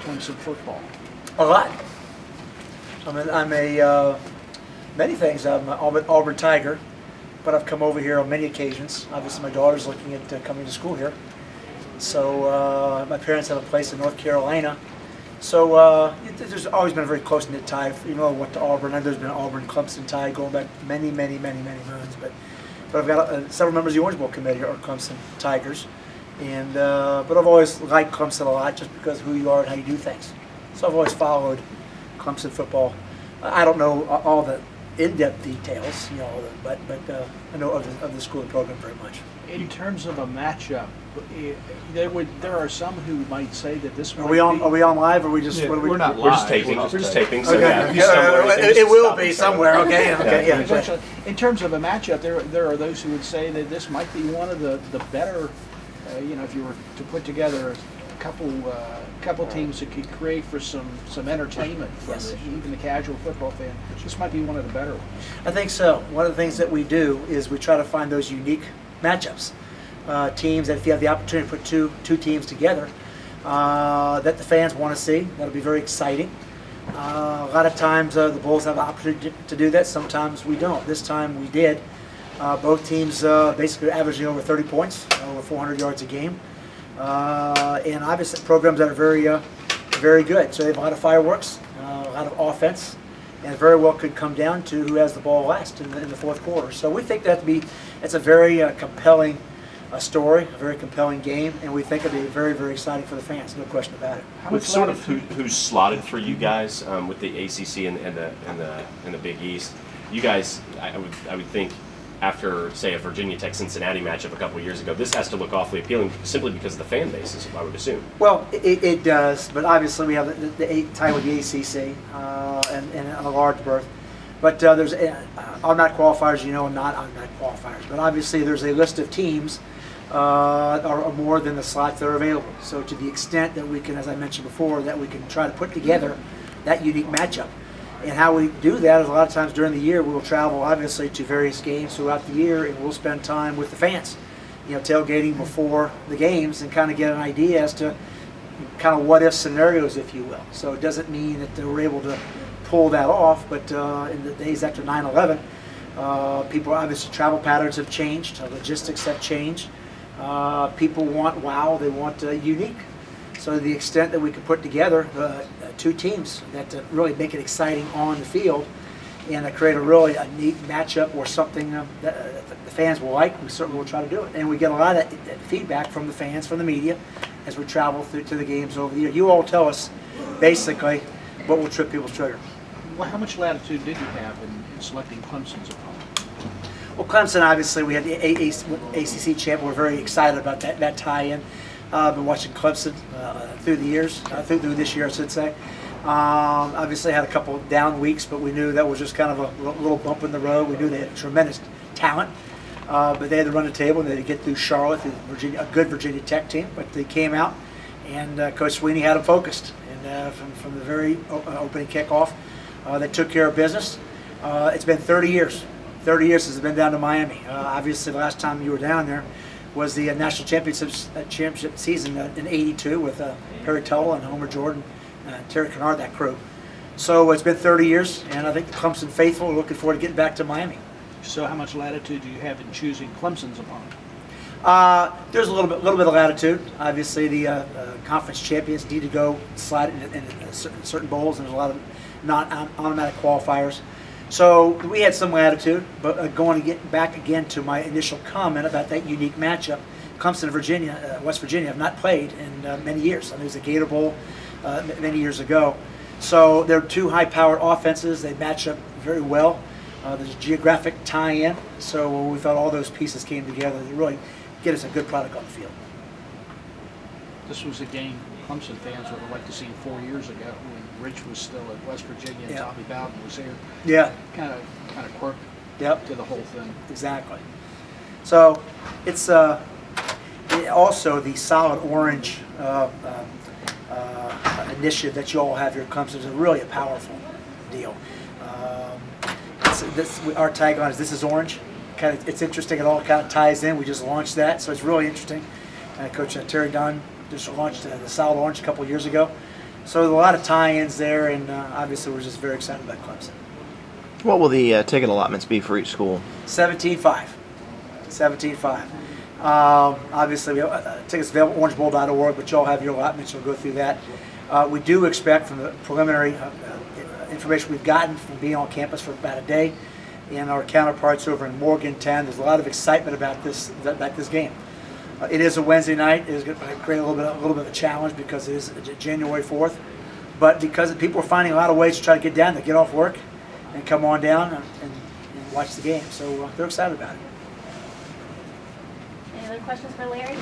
Clemson football? A lot. I'm many things. I'm an Auburn Tiger, but I've come over here on many occasions. Obviously, my daughter's looking at coming to school here. So my parents have a place in North Carolina. So there's always been a very close-knit tie. You know, I went to Auburn, and there's been an Auburn-Clemson tie going back many moons. But I've got several members of the Orange Bowl committee are Clemson Tigers. And but I've always liked Clemson a lot just because of who you are and how you do things. So I've always followed Clemson football. I don't know all the in-depth details, you know, but I know of the school and program very much. In terms of a matchup, there are some who might say that this. Are we on live, or we just? Yeah, what are we, we're not We're live. just taping. We're just taping. So Okay. yeah, It will be somewhere. Okay. Okay. Yeah. Essentially, in terms of a matchup, there are those who would say that this might be one of the better. You know, if you were to put together a couple teams that could create for some entertainment for even the casual football fan, this might be one of the better ones. I think so. One of the things that we do is we try to find those unique matchups, teams that if you have the opportunity to put two teams together, that the fans want to see. That'll be very exciting. A lot of times the Bulls have the opportunity to do that. Sometimes we don't. This time we did. Both teams basically averaging over 30 points, over 400 yards a game, and obviously programs that are very good. So they have a lot of fireworks, a lot of offense, and it very well could come down to who has the ball last in the fourth quarter. So we think it's a very compelling story, a very compelling game, and we think it'll be very exciting for the fans. No question about it. With sort of who's slotted for you guys with the ACC and the Big East, you guys, I would think, after, say, a Virginia Tech-Cincinnati matchup a couple of years ago, this has to look awfully appealing simply because of the fan bases, I would assume. Well, it does, but obviously we have the tie with the ACC and a large berth. But there's automatic qualifiers, you know, and not automatic qualifiers. But obviously there's a list of teams are more than the slots that are available. So to the extent that we can, as I mentioned before, that we can try to put together that unique matchup. And how we do that is a lot of times during the year we will travel obviously to various games throughout the year, and we'll spend time with the fans, you know, tailgating before the games and kind of get an idea as to kind of what if scenarios, if you will. So it doesn't mean that we're able to pull that off, but in the days after 9/11, people obviously travel patterns have changed, logistics have changed. People want wow, they want unique. So to the extent that we could put together two teams that really make it exciting on the field and create a neat matchup or something that the fans will like, we certainly will try to do it. And we get a lot of feedback from the fans, from the media, as we travel through to the games over the year. You all tell us basically what will trip people's trigger. Well, how much latitude did you have in selecting Clemson's opponent? Well, Clemson, obviously, we had the ACC champ. We're very excited about that tie-in. I've been watching Clemson through the years, through this year, I should say. Obviously, had a couple down weeks, but we knew that was just kind of a little bump in the road. We knew they had tremendous talent, but they had to run the table and they had to get through Charlotte, a good Virginia Tech team. But they came out, and Coach Sweeney had them focused. And from the very opening kickoff, they took care of business. It's been 30 years. 30 years since it's been down to Miami. Obviously, the last time you were down there was the national championship season in '82 with Perry Tuttle and Homer Jordan, Terry Kennard, that crew. So it's been 30 years, and I think the Clemson faithful are looking forward to getting back to Miami. So how much latitude do you have in choosing Clemson's opponent? There's a little bit of latitude. Obviously, the conference champions need to go slide in certain bowls, and there's a lot of non-automatic qualifiers. So we had some latitude, but going to get back again to my initial comment about that unique matchup, Clemson and Virginia, West Virginia have not played in many years. I mean, it was a Gator Bowl many years ago. So they're two high-powered offenses. They match up very well. There's a geographic tie-in, so we thought all those pieces came together to really get us a good product on the field. This was a game Clemson fans would have liked to see 4 years ago when Rich was still at West Virginia and Tommy Bowden was here. Yeah. Kind of quirk to the whole thing. Exactly. So it's also the solid orange initiative that you all have here at Clemson is really a powerful deal. Our tagline is "This is orange." It's interesting. It all kind of ties in. We just launched that, so it's really interesting. Coach Terry Dunn just launched the solid orange a couple of years ago, So there's a lot of tie-ins there, and obviously we're just very excited about Clemson. What will the ticket allotments be for each school? 17.5. 17.5. Obviously, we have tickets available at orangebull.org, but y'all have your allotments. You'll go through that. We do expect, from the preliminary information we've gotten from being on campus for about a day, and our counterparts over in Morgantown, there's a lot of excitement about this game. It is a Wednesday night. It is going to create a little bit of a challenge because it is January 4th, but because people are finding a lot of ways to try to get down, to get off work and come on down and watch the game. So they're excited about it. Any other questions for Larry?